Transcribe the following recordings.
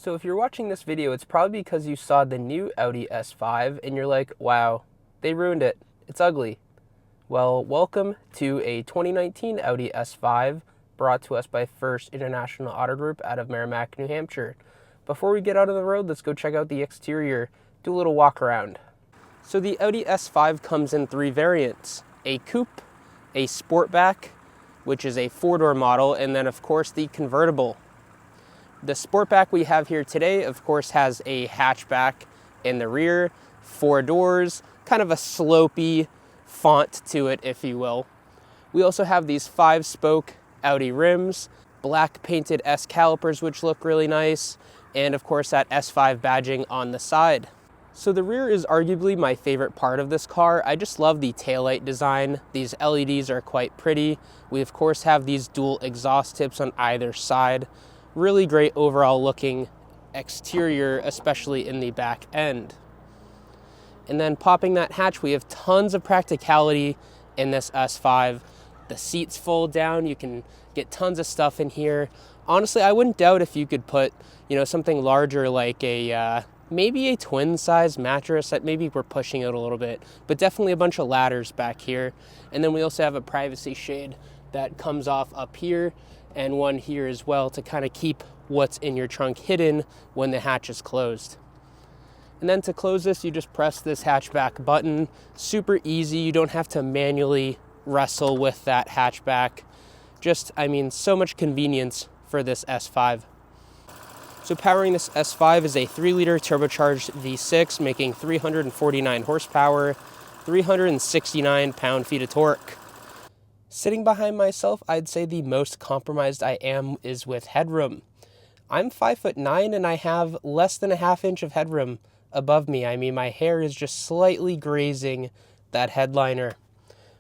So if you're watching this video, it's probably because you saw the new Audi S5 and you're like, wow, they ruined it. It's ugly. Well, welcome to a 2019 Audi S5 brought to us by First International Auto Group out of Merrimack, New Hampshire. Before we get out on the road, let's go check out the exterior, do a little walk around. So the Audi S5 comes in three variants: a coupe, a sportback, which is a four-door model, and then of course the convertible. The sportback we have here today, of course, has a hatchback in the rear, four doors, kind of a slopey font to it, if you will. We also have these 5-spoke Audi rims, black painted S calipers, which look really nice, and of course that S5 badging on the side. So the rear is arguably my favorite part of this car. I just love the taillight design. These LEDs are quite pretty. We of course have these dual exhaust tips on either side. Really great overall looking exterior, especially in the back end. And then popping that hatch, we have tons of practicality in this S5. The seats fold down, you can get tons of stuff in here. Honestly, I wouldn't doubt if you could put, something larger like a maybe a twin size mattress. That maybe we're pushing it a little bit, but definitely a bunch of ladders back here. And then we also have a privacy shade that comes off up here and one here as well to kind of keep what's in your trunk hidden when the hatch is closed. And then to close this, you just press this hatchback button. Super easy. You don't have to manually wrestle with that hatchback. Just, so much convenience for this S5. So powering this S5 is a 3-liter turbocharged V6, making 349 horsepower, 369 pound-feet of torque. Sitting behind myself, I'd say the most compromised I am is with headroom. I'm 5'9" and I have less than a half inch of headroom above me. My hair is just slightly grazing that headliner.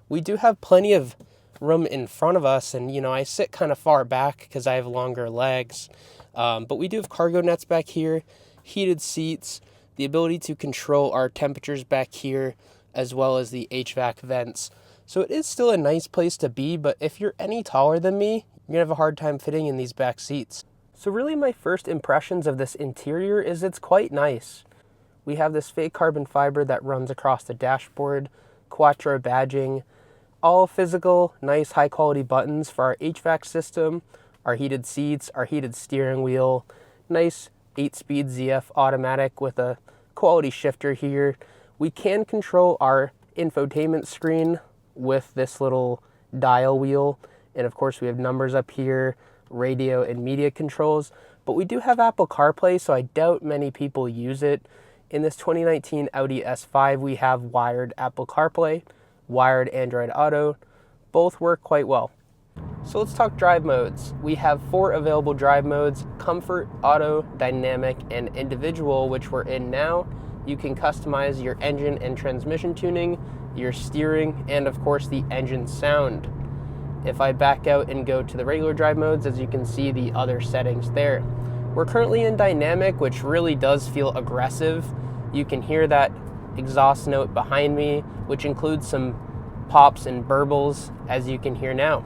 We do have plenty of room in front of us, and I sit kind of far back because I have longer legs. But we do have cargo nets back here, heated seats, the ability to control our temperatures back here, as well as the HVAC vents. So it is still a nice place to be, but if you're any taller than me, you're gonna have a hard time fitting in these back seats. So really my first impressions of this interior is it's quite nice. We have this fake carbon fiber that runs across the dashboard, Quattro badging, all physical, nice high quality buttons for our HVAC system, our heated seats, our heated steering wheel, nice 8-speed ZF automatic with a quality shifter here. We can control our infotainment screen with this little dial wheel, and of course we have numbers up here, radio and media controls, but we do have Apple CarPlay, so I doubt many people use it. In this 2019 Audi S5 we have wired Apple CarPlay, wired Android Auto. Both work quite well. So let's talk drive modes. We have 4 available drive modes: Comfort, Auto, Dynamic, and Individual, which we're in now. You can customize your engine and transmission tuning, your steering, and of course the engine sound. If I back out and go to the regular drive modes, as you can see the other settings there. We're currently in Dynamic, which really does feel aggressive. You can hear that exhaust note behind me, which includes some pops and burbles, as you can hear now.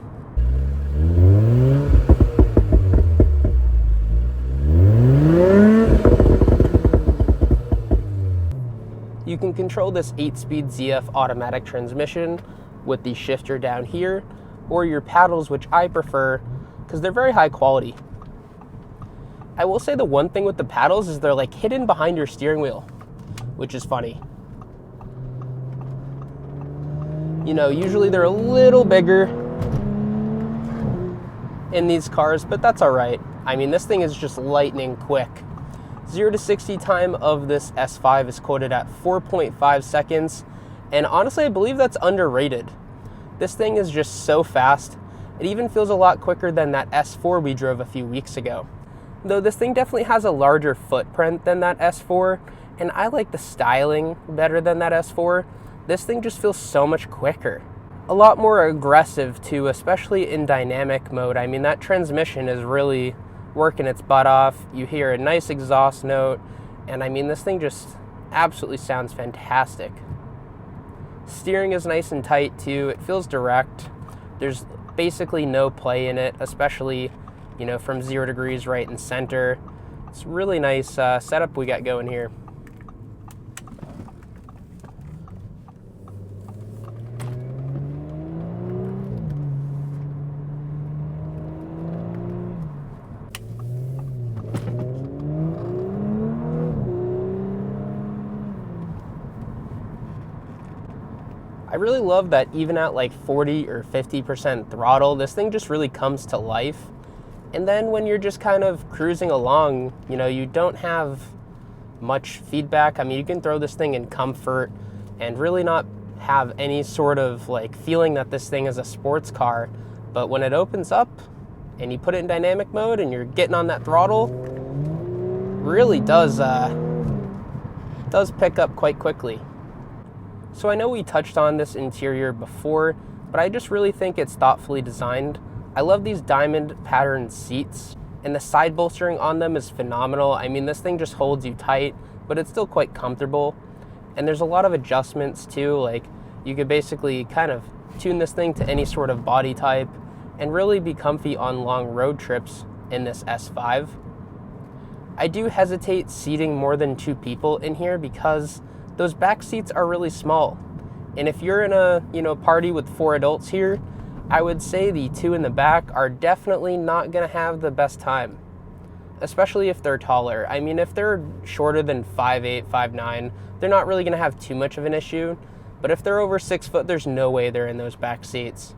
You can control this 8-speed ZF automatic transmission with the shifter down here, or your paddles, which I prefer because they're very high quality. I will say the one thing with the paddles is they're like hidden behind your steering wheel, which is funny. Usually they're a little bigger in these cars, but that's all right. This thing is just lightning quick. 0 to 60 time of this S5 is quoted at 4.5 seconds, and honestly I believe that's underrated. This thing is just so fast. It even feels a lot quicker than that S4 we drove a few weeks ago. Though this thing definitely has a larger footprint than that S4, and I like the styling better than that S4. This thing just feels so much quicker. A lot more aggressive too, especially in dynamic mode. That transmission is really working its butt off. You hear a nice exhaust note, and this thing just absolutely sounds fantastic. Steering is nice and tight too. It feels direct. There's basically no play in it, especially from 0 degrees right in center. It's really nice setup we got going here. I really love that even at like 40 or 50% throttle, this thing just really comes to life. And then when you're just kind of cruising along, you know, you don't have much feedback. I mean, you can throw this thing in comfort and really not have any sort of like feeling that this thing is a sports car. But when it opens up and you put it in dynamic mode and you're getting on that throttle, really does pick up quite quickly. So I know we touched on this interior before, but I just really think it's thoughtfully designed. I love these diamond patterned seats, and the side bolstering on them is phenomenal. I mean, this thing just holds you tight, but it's still quite comfortable. And there's a lot of adjustments too, like you could basically kind of tune this thing to any sort of body type and really be comfy on long road trips in this S5. I do hesitate seating more than 2 people in here because those back seats are really small. And if you're in a, party with 4 adults here, I would say the 2 in the back are definitely not gonna have the best time, especially if they're taller. I mean, if they're shorter than 5'8", 5'9", they're not really gonna have too much of an issue. But if they're over 6 foot, there's no way they're in those back seats.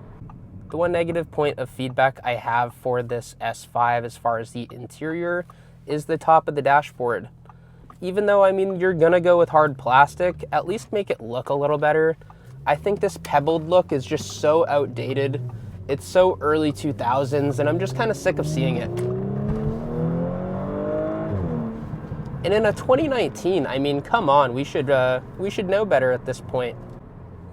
The one negative point of feedback I have for this S5 as far as the interior is the top of the dashboard. Even though, I mean, you're gonna go with hard plastic, at least make it look a little better. I think this pebbled look is just so outdated. It's so early 2000s, and I'm just kind of sick of seeing it. And in a 2019, I mean, come on, we should know better at this point.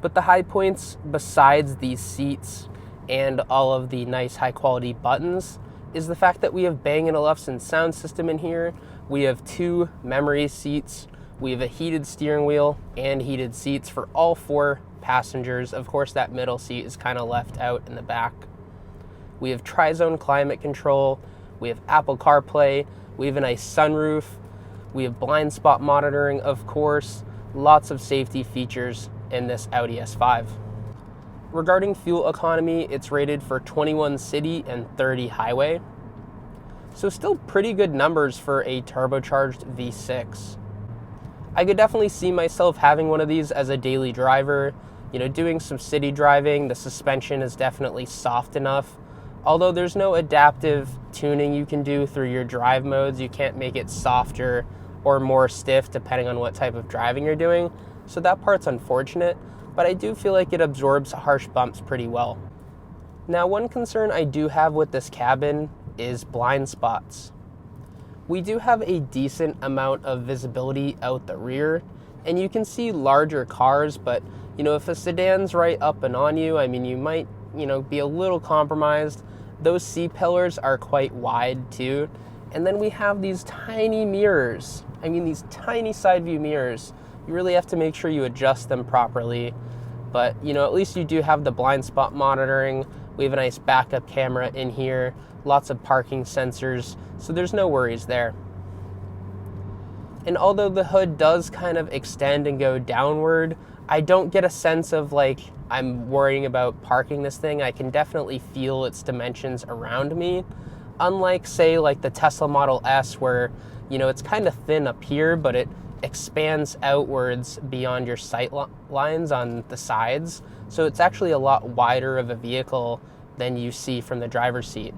But the high points, besides these seats and all of the nice high quality buttons, is the fact that we have Bang & Olufsen sound system in here. We have 2 memory seats. We have a heated steering wheel and heated seats for all 4 passengers. Of course, that middle seat is kind of left out in the back. We have tri-zone climate control. We have Apple CarPlay. We have a nice sunroof. We have blind spot monitoring, of course. Lots of safety features in this Audi S5. Regarding fuel economy, it's rated for 21 city and 30 highway. So still pretty good numbers for a turbocharged V6. I could definitely see myself having one of these as a daily driver, doing some city driving. The suspension is definitely soft enough. Although there's no adaptive tuning you can do through your drive modes. You can't make it softer or more stiff depending on what type of driving you're doing. So that part's unfortunate, but I do feel like it absorbs harsh bumps pretty well. Now, one concern I do have with this cabin is blind spots. We do have a decent amount of visibility out the rear, and you can see larger cars, but if a sedan's right up and on you, I mean, you might, be a little compromised. Those C-pillars are quite wide too. And then we have these tiny mirrors. I mean, these tiny side view mirrors. You really have to make sure you adjust them properly. But, at least you do have the blind spot monitoring. We have a nice backup camera in here, lots of parking sensors, so there's no worries there. And although the hood does kind of extend and go downward, I don't get a sense of like I'm worrying about parking this thing. I can definitely feel its dimensions around me. Unlike, say, like the Tesla Model S, where, it's kind of thin up here, but it expands outwards beyond your sight lines on the sides. So it's actually a lot wider of a vehicle than you see from the driver's seat.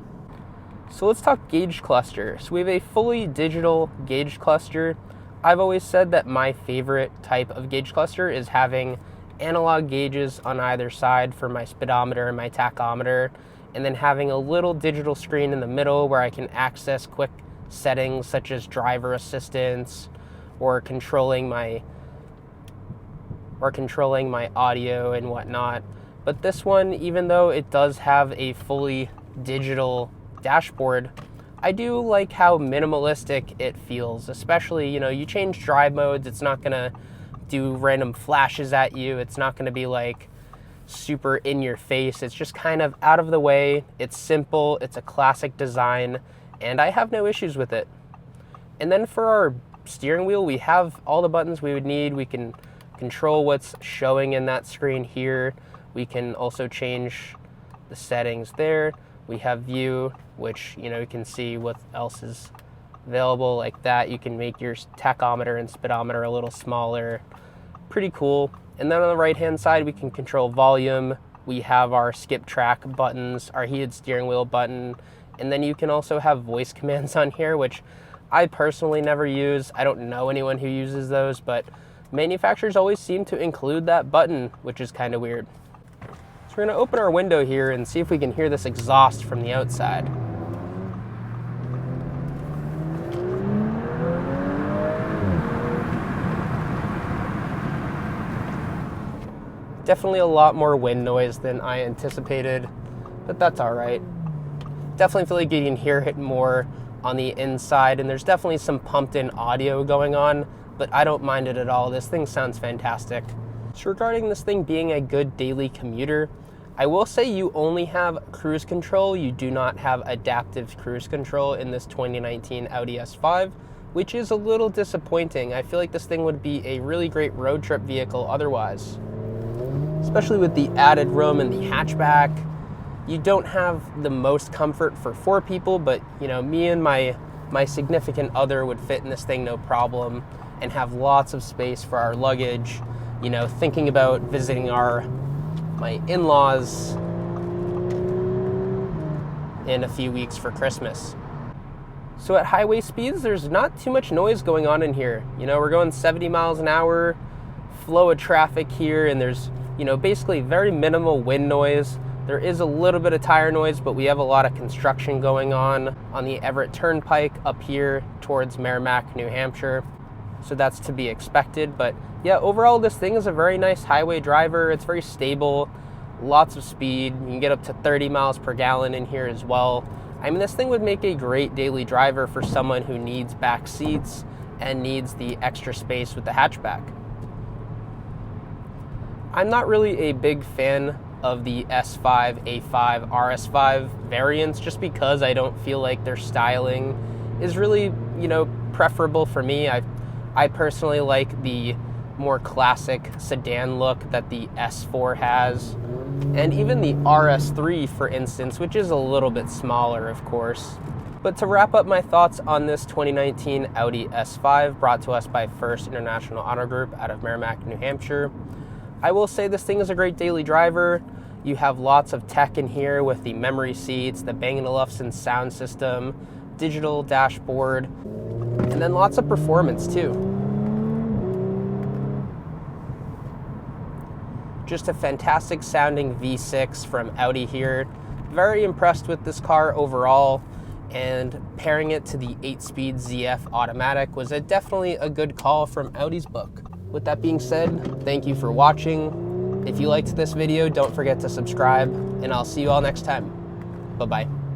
So let's talk gauge cluster. So we have a fully digital gauge cluster. I've always said that my favorite type of gauge cluster is having analog gauges on either side for my speedometer and my tachometer, and then having a little digital screen in the middle where I can access quick settings such as driver assistance or controlling my audio and whatnot. But this one, even though it does have a fully digital dashboard, I do like how minimalistic it feels. Especially, you change drive modes, it's not gonna do random flashes at you. It's not gonna be like super in your face. It's just kind of out of the way. It's simple, it's a classic design, and I have no issues with it. And then for our steering wheel, we have all the buttons we would need. We can control what's showing in that screen here. We can also change the settings there. We have view, which, you can see what else is available like that. You can make your tachometer and speedometer a little smaller. Pretty cool. And then on the right hand side, we can control volume. We have our skip track buttons, our heated steering wheel button, and then you can also have voice commands on here, which I personally never use. I don't know anyone who uses those, but manufacturers always seem to include that button, which is kind of weird. So we're gonna open our window here and see if we can hear this exhaust from the outside. Definitely a lot more wind noise than I anticipated, but that's all right. Definitely feel like you can hear it more on the inside, and there's definitely some pumped in audio going on, but I don't mind it at all. This thing sounds fantastic. So regarding this thing being a good daily commuter, I will say you only have cruise control. You do not have adaptive cruise control in this 2019 Audi S5, which is a little disappointing. I feel like this thing would be a really great road trip vehicle otherwise. Especially with the added room and the hatchback. You don't have the most comfort for 4 people, but me and my significant other would fit in this thing no problem and have lots of space for our luggage. Thinking about visiting my in-laws in a few weeks for Christmas. So at highway speeds, there's not too much noise going on in here. We're going 70 miles an hour, flow of traffic here, and there's basically very minimal wind noise. There is a little bit of tire noise, but we have a lot of construction going on the Everett Turnpike up here towards Merrimack, New Hampshire. So that's to be expected. But yeah, overall this thing is a very nice highway driver. It's very stable, lots of speed. You can get up to 30 miles per gallon in here as well. I mean, this thing would make a great daily driver for someone who needs back seats and needs the extra space with the hatchback. I'm not really a big fan of the S5, A5, RS5 variants just because I don't feel like their styling is really, preferable for me. I personally like the more classic sedan look that the S4 has, and even the RS3, for instance, which is a little bit smaller, of course. But to wrap up my thoughts on this 2019 Audi S5 brought to us by First International Auto Group out of Merrimack, New Hampshire, I will say this thing is a great daily driver. You have lots of tech in here with the memory seats, the Bang & Olufsen sound system, digital dashboard, and then lots of performance too. Just a fantastic sounding V6 from Audi here. Very impressed with this car overall, and pairing it to the 8-speed ZF automatic was definitely a good call from Audi's book. With that being said, thank you for watching. If you liked this video, don't forget to subscribe, and I'll see you all next time. Bye-bye.